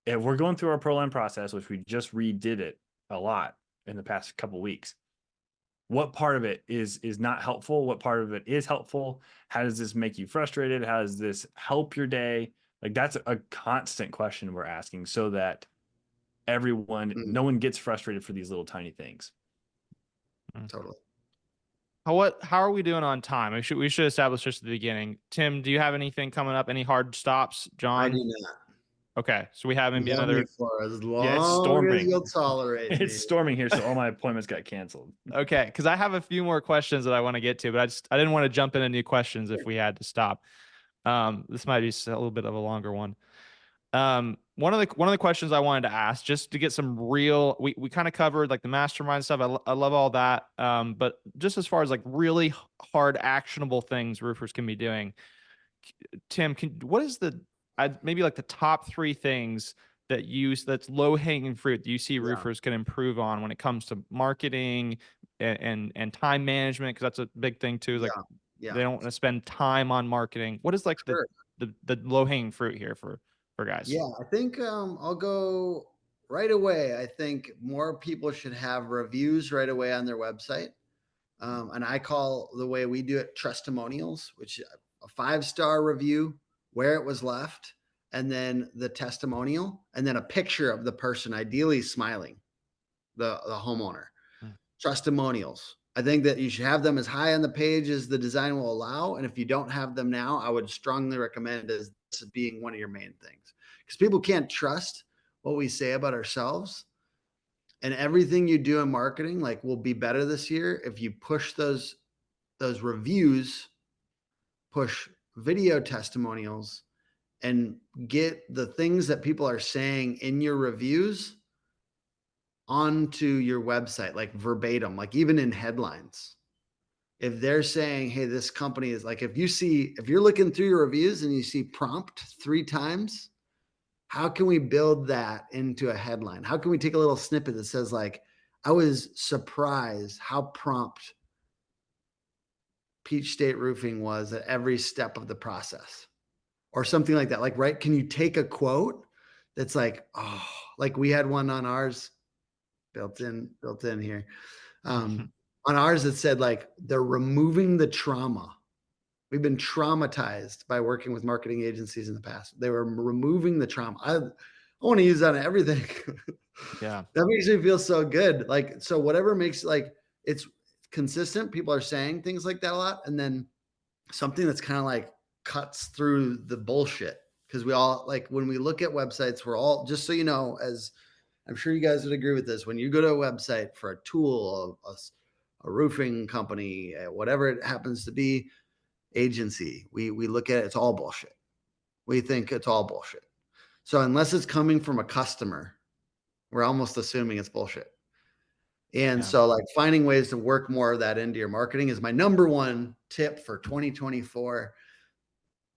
if we're going through our ProLine process, which we just redid it a lot in the past couple weeks, what part of it is not helpful? What part of it is helpful? How does this make you frustrated? How does this help your day? Like that's a constant question we're asking so that no one gets frustrated for these little tiny things. Totally. How are we doing on time? We should establish this at the beginning. Tim, do you have anything coming up? Any hard stops? I John? do not. Okay, so we have maybe You got me another. for as It's long as you'll tolerate me. It's storming here, so all my appointments got canceled. Okay, because I have a few more questions that I want to get to, but I didn't want to jump into new questions if we had to stop. This might be a little bit of a longer one. One of the questions I wanted to ask, just to get some real, we kind of covered like the mastermind stuff. I love all that. But just as far as like really hard actionable things roofers can be doing, Tim, what is maybe like the top 3 things that's low hanging fruit that you see roofers can improve on when it comes to marketing and time management? Because that's a big thing too. Is like they don't want to spend time on marketing. What is like the low hanging fruit here for guys? Yeah, I think I'll go right away. I think more people should have reviews right away on their website. And I call the way we do it testimonials, which a 5-star review, where it was left, and then the testimonial, and then a picture of the person, ideally smiling, the homeowner. Testimonials. I think that you should have them as high on the page as the design will allow. And if you don't have them now, I would strongly recommend this being one of your main things, because people can't trust what we say about ourselves. And everything you do in marketing, like, will be better this year if you push those reviews, push video testimonials, and get the things that people are saying in your reviews onto your website, like verbatim, like even in headlines. If they're saying, hey, this company is like, if you're looking through your reviews and you see prompt 3 times, how can we build that into a headline? How can we take a little snippet that says like, I was surprised how prompt Peach State Roofing was at every step of the process, or something like that. Like, right. Can you take a quote that's like, oh, like we had one on ours built in here. On ours, it said like, they're removing the trauma. We've been traumatized by working with marketing agencies in the past. They were removing the trauma. I want to use that on everything. Yeah. That makes me feel so good. Like, so whatever makes, like, it's consistent. People are saying things like that a lot. And then something that's kind of like cuts through the bullshit. Cause we all, like, when we look at websites, we're all, just so you know, as I'm sure you guys would agree with this, when you go to a website for a tool, a roofing company, whatever it happens to be, agency, we look at it, it's all bullshit. We think it's all bullshit. So unless it's coming from a customer, we're almost assuming it's bullshit. And so, like, finding ways to work more of that into your marketing is my number 1 tip for 2024.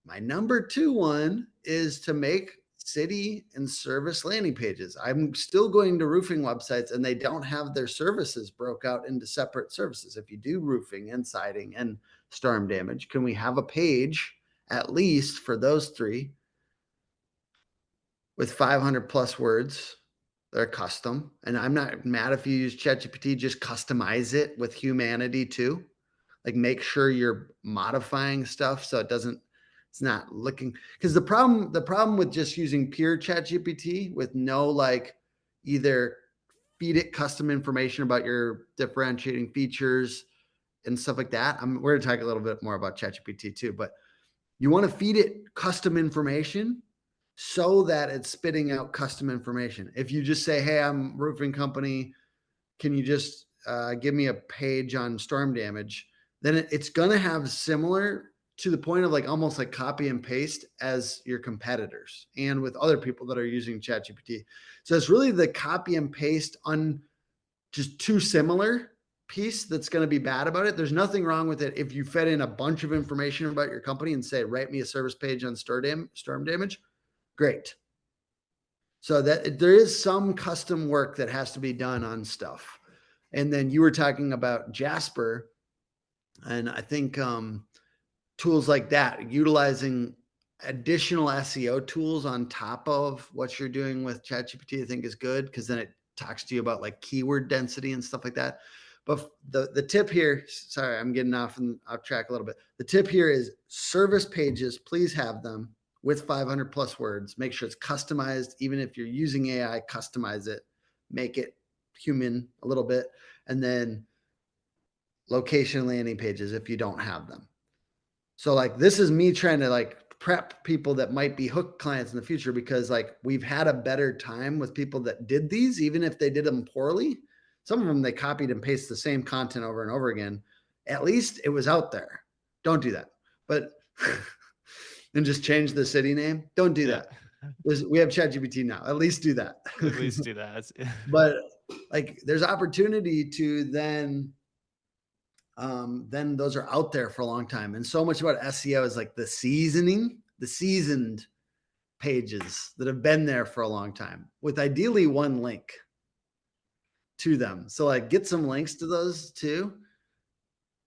My number 2 one is to make city and service landing pages. I'm still going to roofing websites and they don't have their services broke out into separate services. If you do roofing and siding and storm damage, can we have a page at least for those 3 with 500 plus words that are custom? And I'm not mad if you use ChatGPT, just customize it with humanity too. Like, make sure you're modifying stuff so it's not looking, because the problem with just using pure ChatGPT with no, like, either feed it custom information about your differentiating features and stuff like that. We're going to talk a little bit more about ChatGPT too, but you want to feed it custom information so that it's spitting out custom information. If you just say, hey, I'm a roofing company, can you just give me a page on storm damage? Then it's going to have similar, to the point of like almost like copy and paste, as your competitors and with other people that are using ChatGPT. So it's really the copy and paste on just too similar piece that's going to be bad about it. There's nothing wrong with it if you fed in a bunch of information about your company and say, write me a service page on storm damage. Great. So that there is some custom work that has to be done on stuff. And then you were talking about Jasper, and I think tools like that, utilizing additional SEO tools on top of what you're doing with ChatGPT, I think is good, because then it talks to you about like keyword density and stuff like that. But the tip here, sorry, I'm getting off track a little bit. The tip here is service pages, please have them with 500 plus words. Make sure it's customized. Even if you're using AI, customize it, make it human a little bit. And then location landing pages if you don't have them. So like, this is me trying to like prep people that might be hook clients in the future, because like we've had a better time with people that did these, even if they did them poorly. Some of them, they copied and pasted the same content over and over again. At least it was out there. Don't do that. But and just change the city name. Don't do that. We have ChatGPT now. At least do that. At least do that. But like, there's opportunity to then those are out there for a long time. And so much about SEO is like the seasoned pages that have been there for a long time, with ideally one link to them. So like, get some links to those too.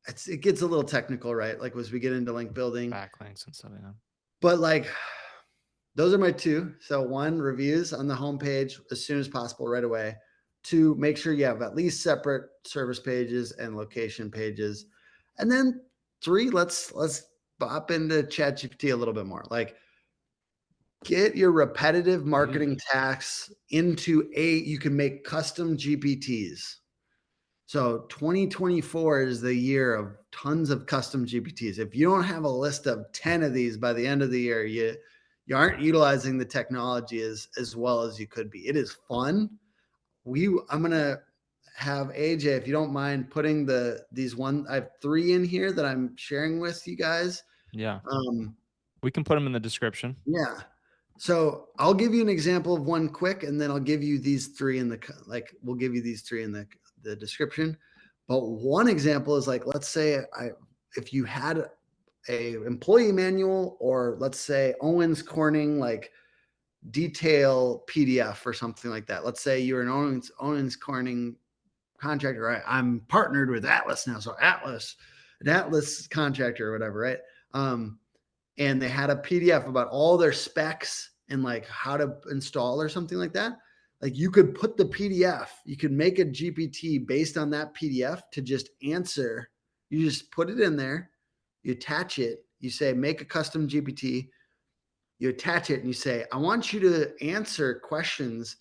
It gets a little technical, right? Like, as we get into link building, Backlinks and stuff, yeah. but like, those are my two. So 1, reviews on the homepage as soon as possible, right away. 2, make sure you have at least separate service pages and location pages. And then 3, let's bop into ChatGPT a little bit more. Like, get your repetitive marketing tasks into you can make custom GPTs. So 2024 is the year of tons of custom GPTs. If you don't have a list of 10 of these by the end of the year, you aren't utilizing the technology as well as you could be. It is fun. I'm going to have AJ, if you don't mind, putting I have 3 in here that I'm sharing with you guys. Yeah. We can put them in the description. Yeah. So I'll give you an example of one quick, and then I'll give you these 3 we'll give you these 3 in the description. But one example is like, let's say if you had a employee manual, or let's say Owens Corning, like detail PDF or something like that. Let's say you're an Owens Corning contractor, right? I'm partnered with Atlas now. So an Atlas contractor or whatever, right? And they had a PDF about all their specs and like how to install or something like that. Like, you could put the PDF, you could make a GPT based on that PDF to just answer. You just put it in there, you attach it, you say, make a custom GPT, you attach it, and you say, I want you to answer questions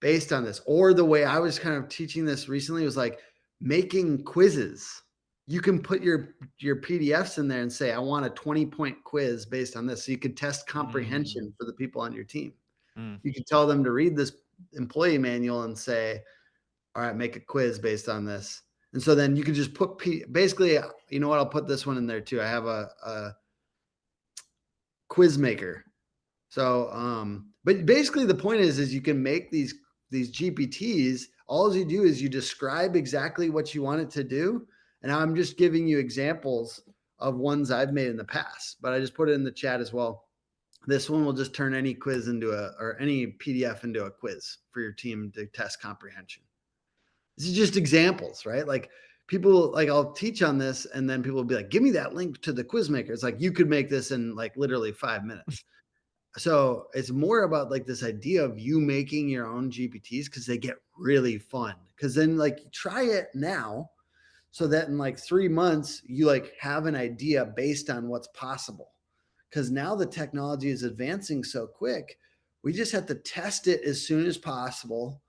based on this. Or the way I was kind of teaching this recently was like making quizzes. You can put your PDFs in there and say, I want a 20-point quiz based on this. So you could test comprehension for the people on your team. You can tell them to read this employee manual and say, all right, make a quiz based on this. And so then you can just put basically, you know what? I'll put this one in there too. I have a quiz maker. So, but basically the point is you can make these GPTs. All you do is you describe exactly what you want it to do. And I'm just giving you examples of ones I've made in the past, but I just put it in the chat as well. This one will just turn any quiz or any PDF into a quiz for your team to test comprehension. This is just examples, right? Like, people, like, I'll teach on this and then people will be like, give me that link to the quiz maker. It's like, you could make this in like literally 5 minutes. So it's more about like this idea of you making your own GPTs, because they get really fun. Because then like, try it now, so that in like 3 months, you like have an idea based on what's possible. Because now the technology is advancing so quick, we just have to test it as soon as possible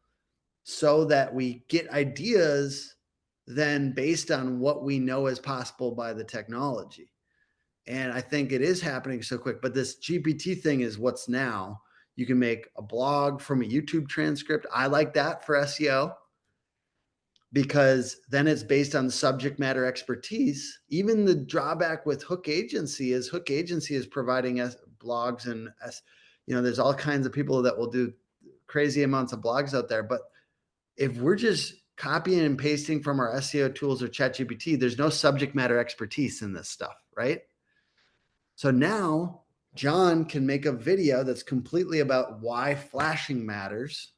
so that we get ideas then based on what we know is possible by the technology. And I think it is happening so quick. But this GPT thing is what's now. You can make a blog from a YouTube transcript. I like that for SEO, because then it's based on subject matter expertise. Even the drawback with Hook Agency is providing us blogs, and there's all kinds of people that will do crazy amounts of blogs out there. But if we're just copying and pasting from our SEO tools or ChatGPT, there's no subject matter expertise in this stuff, right? So now John can make a video that's completely about why flashing matters.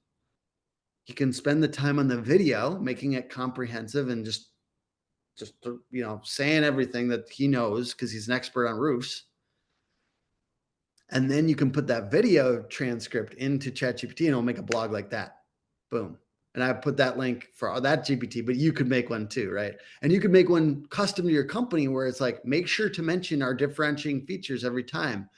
He can spend the time on the video, making it comprehensive and just saying everything that he knows, because he's an expert on roofs. And then you can put that video transcript into ChatGPT and it'll make a blog like that. Boom. And I put that link for that GPT, but you could make one too, right? And you could make one custom to your company where it's like, make sure to mention our differentiating features every time.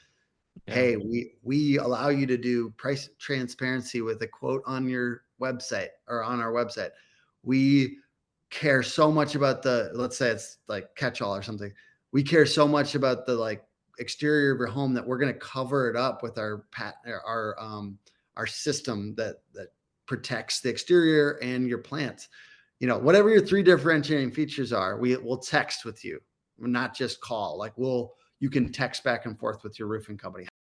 Yeah. Hey, we allow you to do price transparency with a quote on your website or on our website. We care so much about the, let's say it's like catch-all or something. We care so much about the like exterior of your home that we're going to cover it up with our system that protects the exterior and your plants. You know, whatever your 3 differentiating features are, we'll text with you, not just call. Like you can text back and forth with your roofing company.